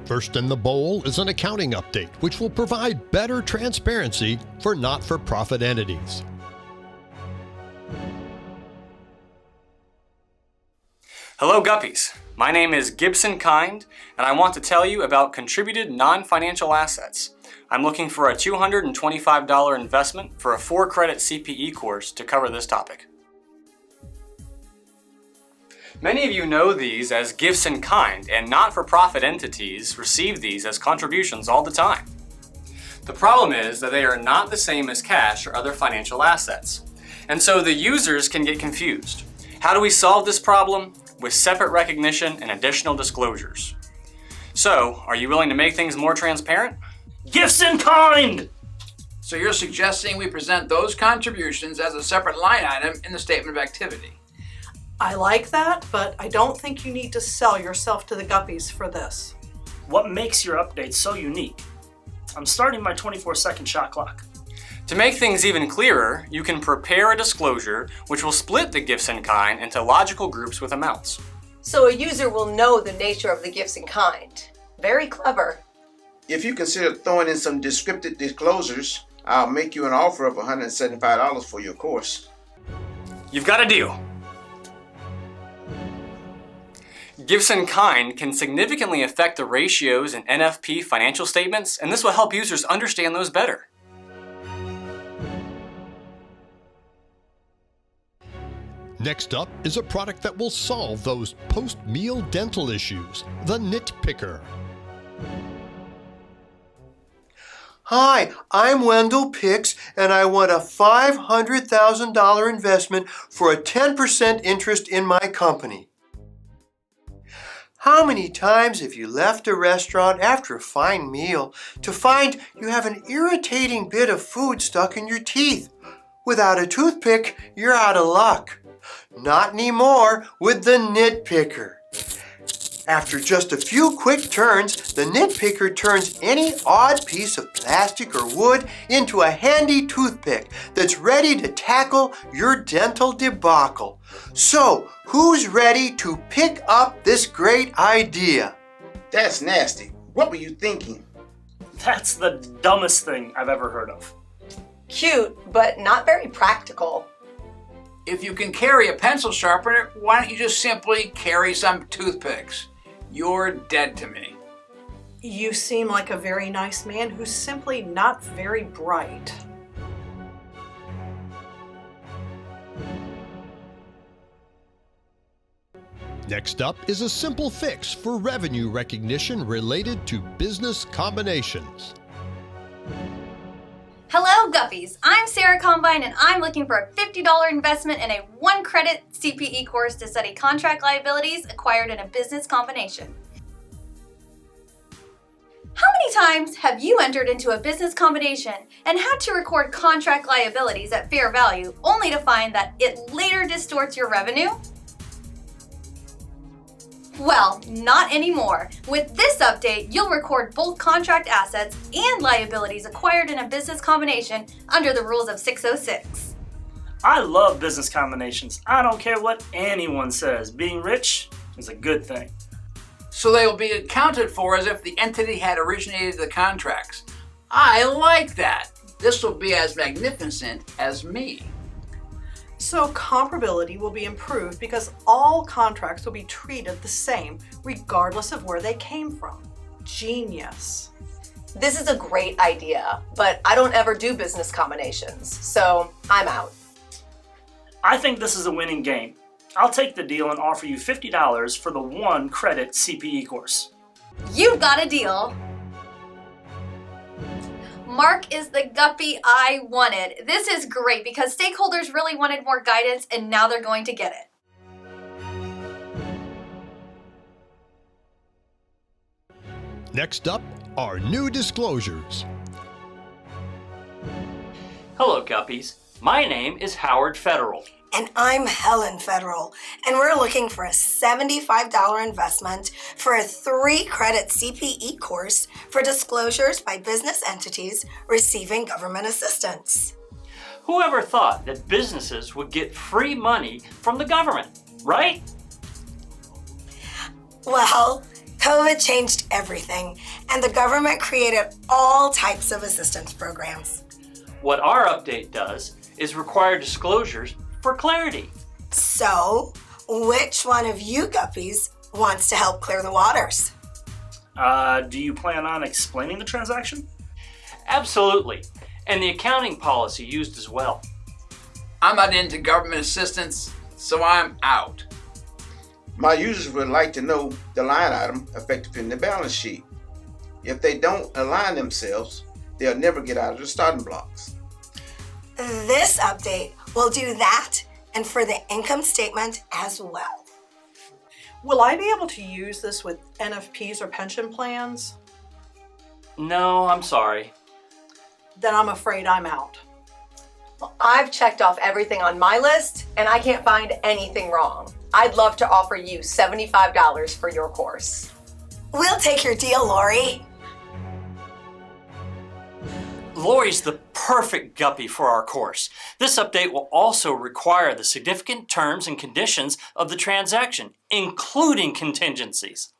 First in the Bowl is an accounting update, which will provide better transparency for not-for-profit entities. Hello Guppies, my name is Gibson Kind, and I want to tell you about contributed non-financial assets. I'm looking for a $225 investment for a 4-credit CPE course to cover this topic. Many of you know these as gifts in kind, and not-for-profit entities receive these as contributions all the time. The problem is that they are not the same as cash or other financial assets, and so the users can get confused. How do we solve this problem? With separate recognition and additional disclosures. So, are you willing to make things more transparent? Gifts in kind! So you're suggesting we present those contributions as a separate line item in the statement of activity? I like that, but I don't think you need to sell yourself to the Guppies for this. What makes your update so unique? I'm starting my 24-second shot clock. To make things even clearer, you can prepare a disclosure which will split the gifts in kind into logical groups with amounts. So a user will know the nature of the gifts in kind. Very clever. If you consider throwing in some descriptive disclosures, I'll make you an offer of $175 for your course. You've got a deal. Gifts in kind can significantly affect the ratios in NFP financial statements, and this will help users understand those better. Next up is a product that will solve those post-meal dental issues, the Nitpicker. Hi, I'm Wendell Pix, and I want a $500,000 investment for a 10% interest in my company. How many times have you left a restaurant after a fine meal to find you have an irritating bit of food stuck in your teeth? Without a toothpick, you're out of luck. Not anymore with the Nitpicker. After just a few quick turns, the Nitpicker turns any odd piece of plastic or wood into a handy toothpick that's ready to tackle your dental debacle. So, who's ready to pick up this great idea? That's nasty. What were you thinking? That's the dumbest thing I've ever heard of. Cute, but not very practical. If you can carry a pencil sharpener, why don't you just simply carry some toothpicks? You're dead to me. You seem like a very nice man who's simply not very bright. Next up is a simple fix for revenue recognition related to business combinations. Hello Guppies, I'm Sarah Combine and I'm looking for a $50 investment in a 1-credit CPE course to study contract liabilities acquired in a business combination. How many times have you entered into a business combination and had to record contract liabilities at fair value only to find that it later distorts your revenue? Well, not anymore. With this update, you'll record both contract assets and liabilities acquired in a business combination under the rules of 606. I love business combinations. I don't care what anyone says. Being rich is a good thing. So they will be accounted for as if the entity had originated the contracts. I like that. This will be as magnificent as me. So comparability will be improved because all contracts will be treated the same regardless of where they came from. Genius. This is a great idea, but I don't ever do business combinations, so I'm out. I think this is a winning game. I'll take the deal and offer you $50 for the 1-credit CPE course. You've got a deal. Mark is the Guppy I wanted. This is great because stakeholders really wanted more guidance and now they're going to get it. Next up are new disclosures. Hello Guppies, my name is Howard Federal. And I'm Helen Federal, and we're looking for a $75 investment for a 3-credit CPE course for disclosures by business entities receiving government assistance. Whoever thought that businesses would get free money from the government, right? Well, COVID changed everything, and the government created all types of assistance programs. What our update does is require disclosures for clarity. So, which one of you guppies wants to help clear the waters? Do you plan on explaining the transaction? Absolutely. And the accounting policy used as well. I'm not into government assistance, so I'm out. My users would like to know the line item effective in the balance sheet. If they don't align themselves, they'll never get out of the starting blocks. This update will do that and for the income statement as well. Will I be able to use this with NFPs or pension plans? No, I'm sorry. Then I'm afraid I'm out. Well, I've checked off everything on my list and I can't find anything wrong. I'd love to offer you $75 for your course. We'll take your deal, Lori. Lori's the perfect guppy for our course. This update will also require the significant terms and conditions of the transaction, including contingencies.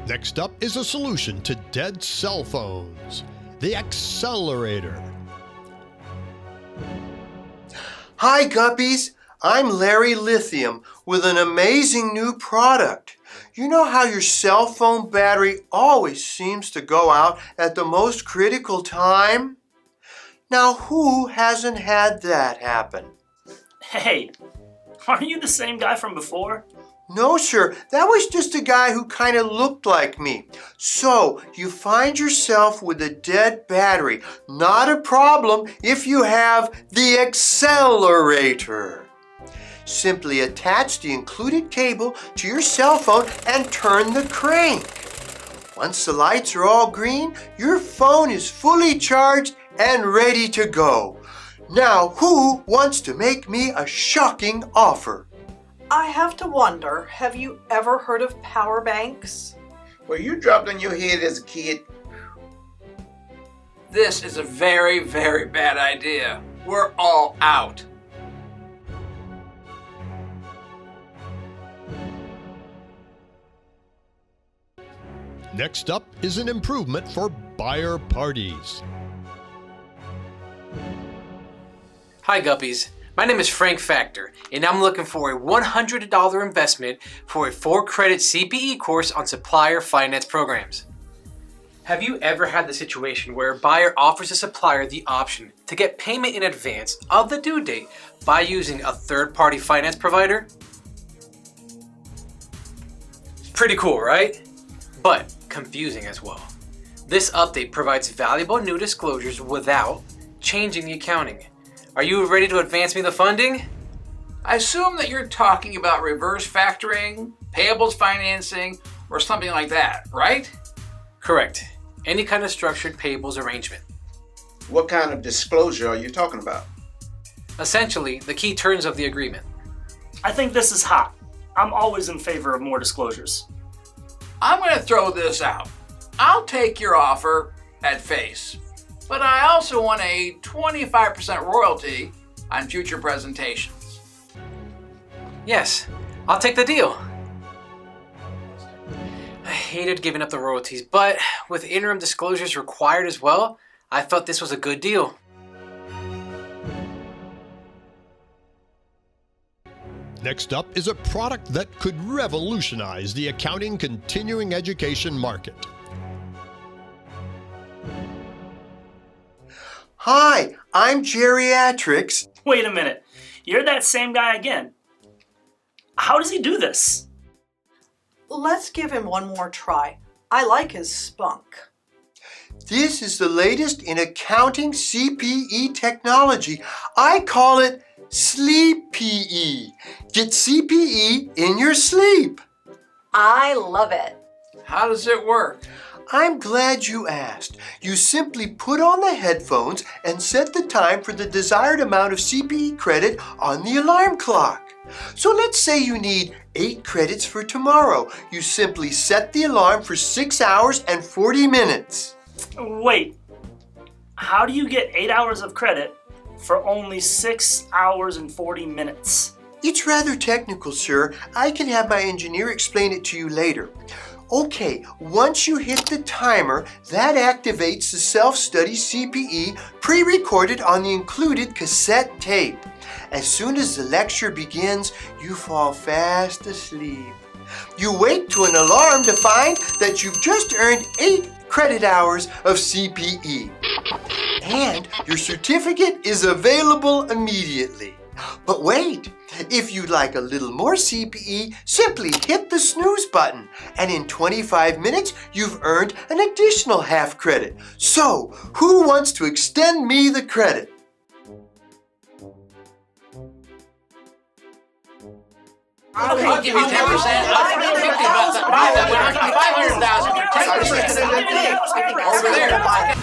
Next up is a solution to dead cell phones, the accelerator. Hi, Guppies. I'm Larry Lithium with an amazing new product. You know how your cell phone battery always seems to go out at the most critical time? Now, who hasn't had that happen? Hey, aren't you the same guy from before? No, sir. That was just a guy who kind of looked like me. So, you find yourself with a dead battery. Not a problem if you have the accelerator. Simply attach the included cable to your cell phone and turn the crank. Once the lights are all green, your phone is fully charged and ready to go. Now, who wants to make me a shocking offer? I have to wonder, have you ever heard of power banks? Were you dropped on your head as a kid? This is a very, very bad idea. We're all out. Next up is an improvement for buyer parties. Hi Guppies, my name is Frank Factor, and I'm looking for a $100 investment for a 4-credit CPE course on supplier finance programs. Have you ever had the situation where a buyer offers a supplier the option to get payment in advance of the due date by using a third-party finance provider? Pretty cool, right? But confusing as well. This update provides valuable new disclosures without changing the accounting. Are you ready to advance me the funding? I assume that you're talking about reverse factoring, payables financing, or something like that, right? Correct. Any kind of structured payables arrangement. What kind of disclosure are you talking about? Essentially, the key terms of the agreement. I think this is hot. I'm always in favor of more disclosures. I'm going to throw this out. I'll take your offer at face, but I also want a 25% royalty on future presentations. Yes, I'll take the deal. I hated giving up the royalties, but with interim disclosures required as well, I felt this was a good deal. Next up is a product that could revolutionize the accounting continuing education market. Hi, I'm Geriatrics. Wait a minute, you're that same guy again. How does he do this? Let's give him one more try. I like his spunk. This is the latest in accounting CPE technology. I call it Sleep-PE. Get CPE in your sleep. I love it. How does it work? I'm glad you asked. You simply put on the headphones and set the time for the desired amount of CPE credit on the alarm clock. So let's say you need 8 credits for tomorrow. You simply set the alarm for 6 hours and 40 minutes. Wait, how do you get 8 hours of credit for only 6 hours and 40 minutes? It's rather technical, sir. I can have my engineer explain it to you later. Okay, once you hit the timer, that activates the self-study CPE pre-recorded on the included cassette tape. As soon as the lecture begins, you fall fast asleep. You wake to an alarm to find that you've just earned 8 credit hours of CPE. And your certificate is available immediately. But wait, if you'd like a little more CPE, simply hit the snooze button, and in 25 minutes, you've earned an additional half credit. So, who wants to extend me the credit? I'll give you 10%. I'll give you 50,000. 500,000. 10%. Over there.